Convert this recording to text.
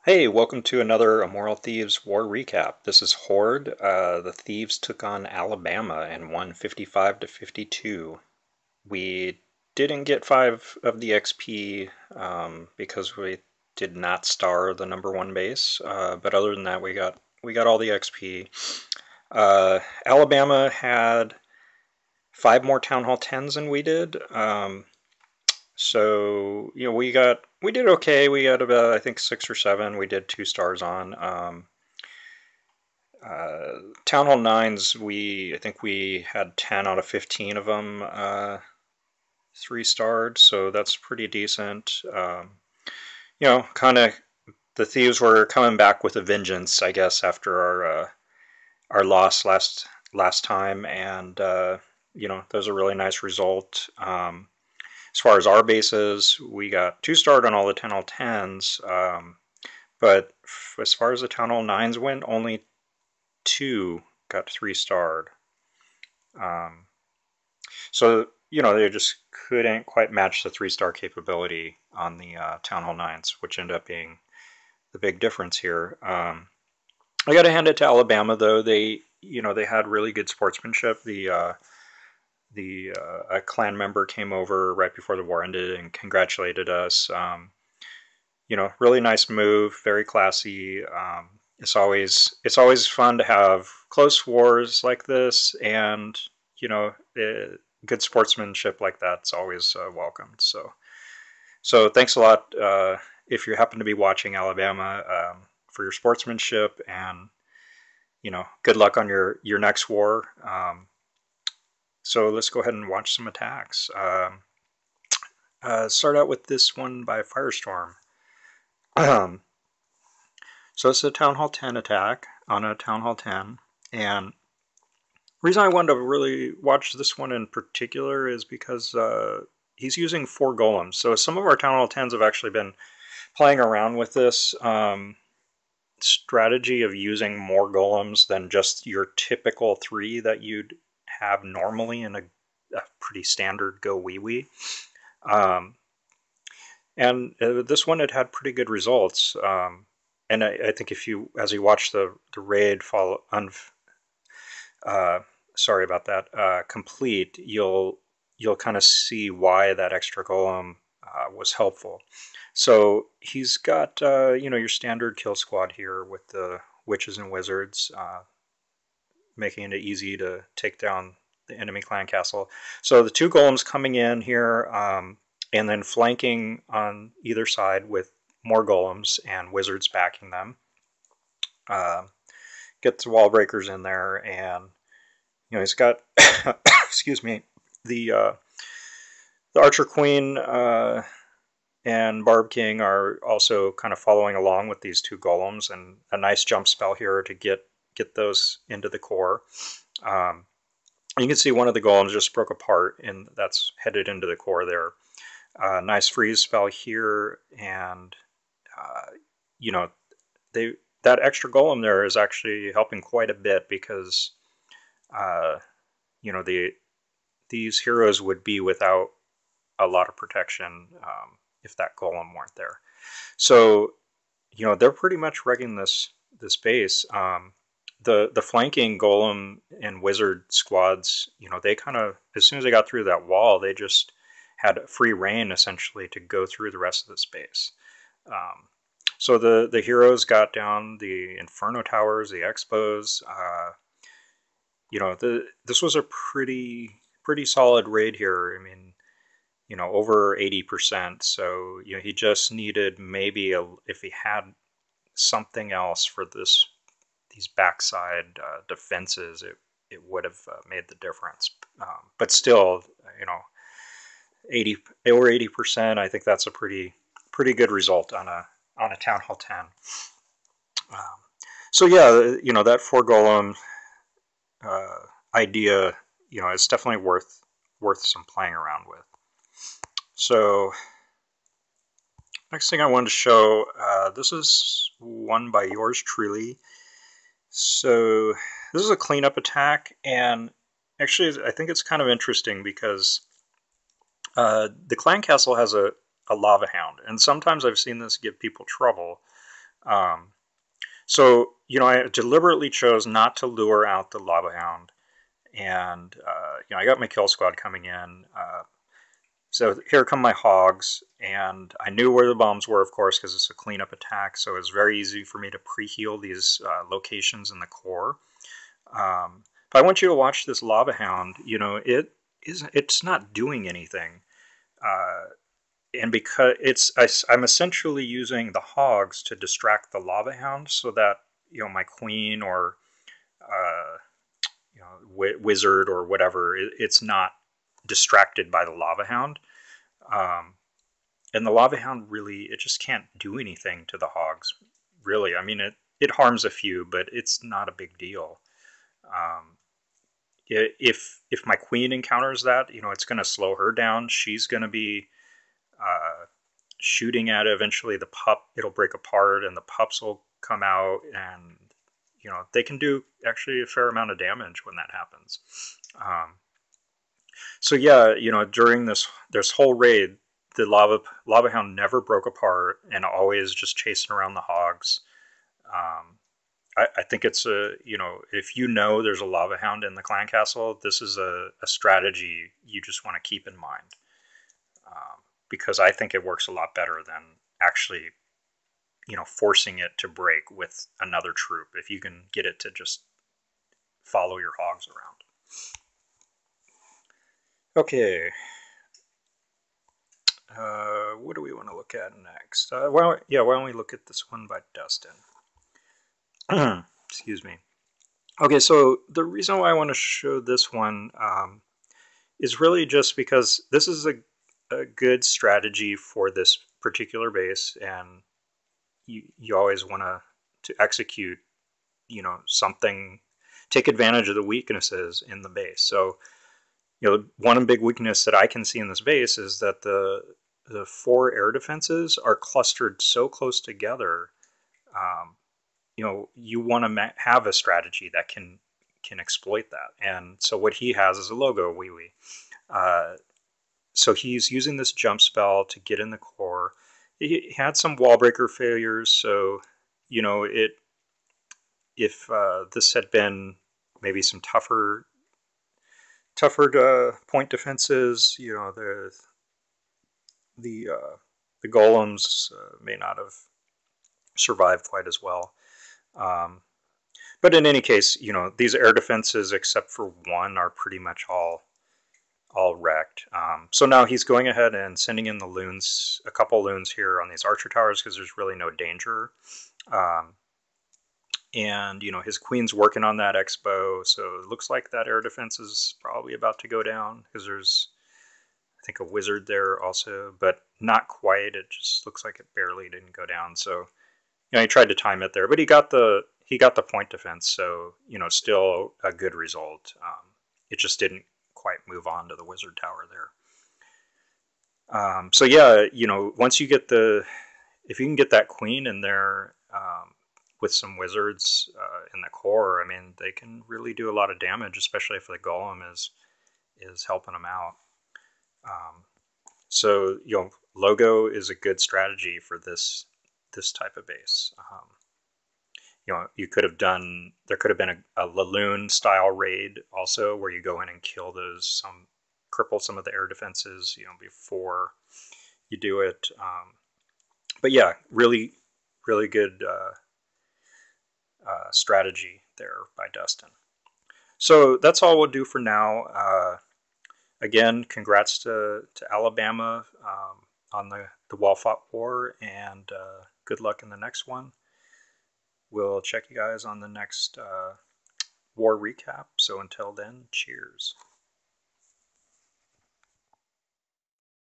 Hey, welcome to another Immoral Thieves War Recap. This is Horde. The Thieves took on Alabama and won 55 to 52. We didn't get 5 of the XP because we did not star the #1 base. But other than that, we got all the XP. Alabama had 5 more Town Hall 10s than we did. So we did okay. We got about I think 6 or 7. We did 2 stars on. Town Hall 9s. I think we had 10 out of 15 of them 3-starred. So that's pretty decent. Kind of the Thieves were coming back with a vengeance, I guess, after our loss last time, and that was a really nice result. As far as our bases, we got 2-starred on all the Town Hall 10s, but as far as the Town Hall 9s went, only 2 got 3-starred. So, they just couldn't quite match the 3-star capability on the Town Hall 9s, which ended up being the big difference here. I got to hand it to Alabama, though. They had really good sportsmanship. A clan member came over right before the war ended and congratulated us. Really nice move, very classy. It's always fun to have close wars like this, and good sportsmanship like that's always welcomed. So thanks a lot if you happen to be watching, Alabama, for your sportsmanship, and good luck on your next war. So let's go ahead and watch some attacks. Start out with this one by Firestorm. So it's a Town Hall 10 attack on a Town Hall 10. And the reason I wanted to really watch this one in particular is because he's using 4 golems. So some of our Town Hall 10s have actually been playing around with this strategy of using more golems than just your typical 3 that you'd have normally in a pretty standard go wee wee. And this one had pretty good results. And I think as you watch the raid sorry about that, complete, you'll kind of see why that extra golem was helpful. So he's got your standard kill squad here with the witches and wizards, making it easy to take down the enemy clan castle. So the 2 golems coming in here, and then flanking on either side with more golems and wizards backing them. Get the wall breakers in there, and he's got excuse me, the Archer Queen and Barb King are also kind of following along with these 2 golems, and a nice jump spell here to get those into the core. You can see one of the golems just broke apart, and that's headed into the core there. Nice freeze spell here, and that extra golem there is actually helping quite a bit, because these heroes would be without a lot of protection if that golem weren't there. So they're pretty much wrecking this base. The flanking golem and wizard squads, they kind of, as soon as they got through that wall, they just had free reign essentially to go through the rest of the space. So the heroes got down the Inferno Towers, the Expos. This was a pretty solid raid here. I mean, over 80%. So he just needed maybe if he had something else for these backside defenses, it would have made the difference. But still, over 80%. I think that's a pretty good result on a Town Hall 10. So yeah, that 4 golem idea, is definitely worth some playing around with. So next thing I wanted to show, this is one by yours truly. So this is a cleanup attack, and actually I think it's kind of interesting because the clan castle has a lava hound, and sometimes I've seen this give people trouble. Um, so, I deliberately chose not to lure out the lava hound. And, I got my kill squad coming in. So here come my hogs. And I knew where the bombs were, of course, because it's a cleanup attack. So it was very easy for me to pre-heal these locations in the core. But I want you to watch this lava hound. It's not doing anything. And because I'm essentially using the hogs to distract the lava hound so that my queen or wizard or whatever, it's not distracted by the lava hound. Um, and the lava hound really, it just can't do anything to the hogs. Really, I mean, it harms a few, but it's not a big deal. Um, if my queen encounters that, it's going to slow her down. She's going to be shooting at it. Eventually the pup, it'll break apart and the pups will come out, and they can do actually a fair amount of damage when that happens. So yeah, during this whole raid, the lava hound never broke apart and always just chasing around the hogs. I think it's if there's a lava hound in the clan castle, this is a strategy you just want to keep in mind. Because I think it works a lot better than actually, forcing it to break with another troop. If you can get it to just follow your hogs around. Okay. What do we want to look at next? Why don't we look at this one by Dustin? Excuse me. Okay, so the reason why I want to show this one is really just because this is a good strategy for this particular base, and you always want to execute, something, take advantage of the weaknesses in the base. So, one big weakness that I can see in this base is that the 4 air defenses are clustered so close together. You want to have a strategy that can exploit that. And so what he has is a logo, Wee Wee. So he's using this jump spell to get in the core. He had some wall breaker failures, so if this had been maybe some tougher point defenses, the golems may not have survived quite as well. But in any case, these air defenses, except for one, are pretty much all wrecked. So now he's going ahead and sending in the loons, a couple loons here on these archer towers because there's really no danger. And his queen's working on that expo, so it looks like that air defense is probably about to go down because there's, I think, a wizard there also, but not quite. It just looks like it barely didn't go down. So he tried to time it there, but he got the point defense, so still a good result. It just didn't quite move on to the wizard tower there. So yeah, once you get if you can get that queen in there with some wizards in the core, I mean, they can really do a lot of damage, especially if the golem is helping them out. So logo is a good strategy for this type of base. You could have done, there could have been a Laloon style raid also where you go in and kill cripple some of the air defenses, before you do it. But yeah, really, really good strategy there by Dustin. So that's all we'll do for now. Again, congrats to Alabama on the well-fought war, and good luck in the next one. We'll check you guys on the next war recap. So until then, cheers.